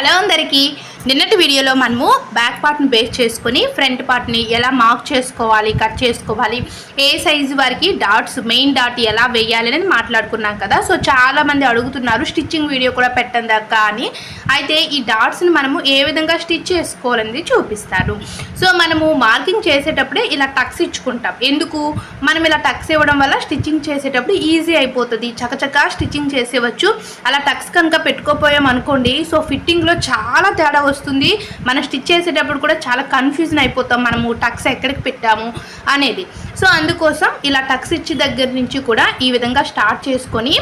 Hello అందరికీ నిన్నటి వీడియోలో మనము బ్యాక్ పార్ట్ని బేస్ చేసుకొని ఫ్రంట్ పార్ట్ని ఎలా మార్క్ చేసుకోవాలి, కట్ చేసుకోవాలి, ఏ సైజు వారికి డాట్స్ మెయిన్ డాట్ ఎలా వేయాలి అనేది మాట్లాడుకున్నాం కదా. సో చాలామంది అడుగుతున్నారు స్టిచ్చింగ్ వీడియో కూడా పెట్టండి అక్క అని. అయితే ఈ డాట్స్ని మనము ఏ విధంగా స్టిచ్ చేసుకోవాలనేది చూపిస్తాను. సో మనము మార్కింగ్ చేసేటప్పుడే ఇలా టక్స్ ఇచ్చుకుంటాం. ఎందుకు మనం ఇలా టక్స్ ఇవ్వడం వల్ల స్టిచ్చింగ్ చేసేటప్పుడు ఈజీ అయిపోతుంది, చకచకా స్టిచ్చింగ్ చేసేవచ్చు. అలా టక్స్ కనుక పెట్టుకోపోయాం అనుకోండి, సో ఫిట్టింగ్లో చాలా తేడా వస్తుంది. మనం స్టిచ్ చేసేటప్పుడు కూడా చాలా కన్ఫ్యూజన్ అయిపోతాం, మనము టక్స్ ఎక్కడికి పెట్టాము అనేది. సో అందుకోసం ఇలా టక్స్ ఇచ్చి దగ్గర నుంచి కూడా ఈ విధంగా స్టార్ట్ చేసుకొని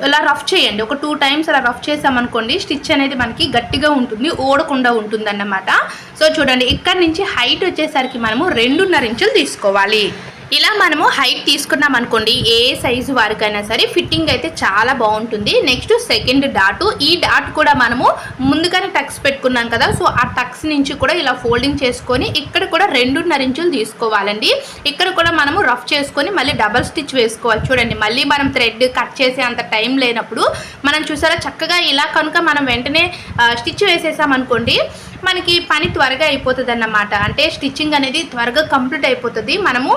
ఇలా రఫ్ చేయండి. ఒక 2 టైమ్స్ అలా రఫ్ చేసామనుకోండి, స్టిచ్ అనేది మనకి గట్టిగా ఉంటుంది, ఓడకుండా ఉంటుంది అన్నమాట. సో చూడండి, ఇక్కడ నుంచి హైట్ వచ్చేసరికి మనము 2.5 ఇంచులు తీసుకోవాలి. ఇలా మనము హైట్ తీసుకున్నాం అనుకోండి, ఏ సైజు వారికైనా సరే ఫిట్టింగ్ అయితే చాలా బాగుంటుంది. నెక్స్ట్ సెకండ్ డాటు, ఈ డాట్ కూడా మనము ముందుగానే టక్స్ పెట్టుకున్నాం కదా, సో ఆ టక్స్ నుంచి కూడా ఇలా ఫోల్డింగ్ చేసుకొని ఇక్కడ కూడా 2.5 ఇంచులు తీసుకోవాలండి. ఇక్కడ కూడా మనము రఫ్ చేసుకొని మళ్ళీ డబల్ స్టిచ్ వేసుకోవాలి. చూడండి, మళ్ళీ మనం థ్రెడ్ కట్ చేసే అంత టైం లేనప్పుడు మనం చూసారా చక్కగా ఇలా కనుక మనం వెంటనే స్టిచ్ వేసేసామనుకోండి, మనకి పని త్వరగా అయిపోతుంది అన్నమాట. అంటే స్టిచ్చింగ్ అనేది త్వరగా కంప్లీట్ అయిపోతుంది. మనము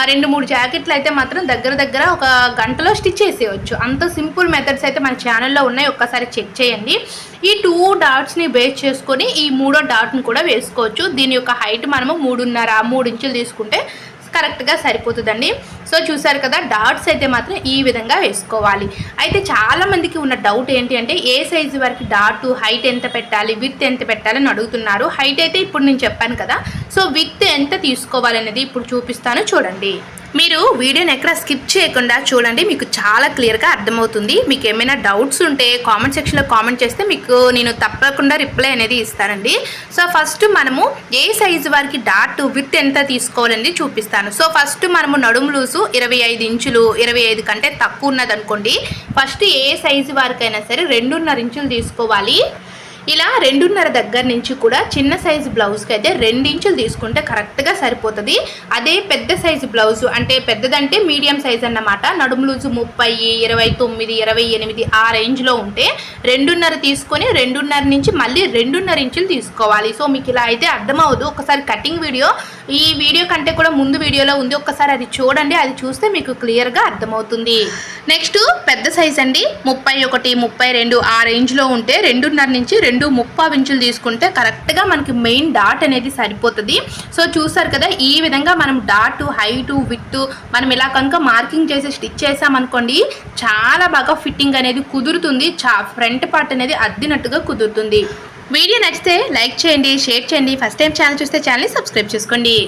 2-3 జాకెట్లు అయితే మాత్రం దగ్గర ఒక గంటలో స్టిచ్ చేసేయచ్చు. అంత సింపుల్ మెథడ్స్ అయితే మన ఛానల్లో ఉన్నాయి, ఒక్కసారి చెక్ చేయండి. ఈ 2 డాట్స్ని బేస్ చేసుకొని ఈ 3వ డాట్ని కూడా వేసుకోవచ్చు. దీని యొక్క హైట్ మనము 3.5-3 ఇంచులు తీసుకుంటే కరెక్ట్గా సరిపోతుందండి. సో చూసారు కదా, డాట్స్ అయితే మాత్రం ఈ విధంగా వేసుకోవాలి. అయితే చాలామందికి ఉన్న డౌట్ ఏంటి అంటే, ఏ సైజు వరకు డాట్ హైట్ ఎంత పెట్టాలి, విడ్త్ ఎంత పెట్టాలి అని అడుగుతున్నారు. హైట్ అయితే ఇప్పుడు నేను చెప్పాను కదా, సో విడ్త్ ఎంత తీసుకోవాలనేది ఇప్పుడు చూపిస్తాను చూడండి. మీరు వీడియోని ఎక్కడ స్కిప్ చేయకుండా చూడండి, మీకు చాలా క్లియర్గా అర్థమవుతుంది. మీకు ఏమైనా డౌట్స్ ఉంటే కామెంట్ సెక్షన్లో కామెంట్ చేస్తే మీకు నేను తప్పకుండా రిప్లై అనేది ఇస్తానండి. సో ఫస్ట్ మనము ఏ సైజు వారికి డాట్ విడ్త్ ఎంత తీసుకోవాలని చూపిస్తాను. సో ఫస్ట్ మనము నడుము లూజు 25 ఇంచులు, 25 కంటే తక్కువ ఉన్నదనుకోండి, ఫస్ట్ ఏ సైజు వారికైనా సరే 2.5 ఇంచులు తీసుకోవాలి. ఇలా 2.5 దగ్గర నుంచి కూడా చిన్న సైజు బ్లౌజ్కి అయితే 2 ఇంచులు తీసుకుంటే కరెక్ట్గా సరిపోతుంది. అదే పెద్ద సైజు బ్లౌజు అంటే పెద్దదంటే మీడియం సైజ్ అన్నమాట, నడుము లూజు 30, 29, 28 ఆ రేంజ్లో ఉంటే 2.5 తీసుకొని 2.5 నుంచి మళ్ళీ 2.5 ఇంచులు తీసుకోవాలి. సో మీకు ఇలా అయితే అర్థమవుదు. ఒకసారి కటింగ్ వీడియో ఈ వీడియో కంటే కూడా ముందు వీడియోలో ఉంది, ఒక్కసారి అది చూడండి, అది చూస్తే మీకు క్లియర్గా అర్థమవుతుంది. నెక్స్ట్ పెద్ద సైజ్ అండి, 31, 32 ఆ రేంజ్లో ఉంటే 2.5 నుంచి 2.35 ఇంచులు తీసుకుంటే కరెక్ట్గా మనకి మెయిన్ డాట్ అనేది సరిపోతుంది. సో చూసారు కదా, ఈ విధంగా మనం డాట్ హైటు విడ్త్ మనం ఇలా కనుక మార్కింగ్ చేసి స్టిచ్ చేసామనుకోండి, చాలా బాగా ఫిట్టింగ్ అనేది కుదురుతుంది. ఫ్రంట్ పార్ట్ అనేది అద్దినట్టుగా కుదురుతుంది. వీడియో నచ్చితే లైక్ చేయండి, షేర్ చేయండి. ఫస్ట్ టైం ఛానల్ చూస్తే ఛానల్ని సబ్స్క్రైబ్ చేసుకోండి.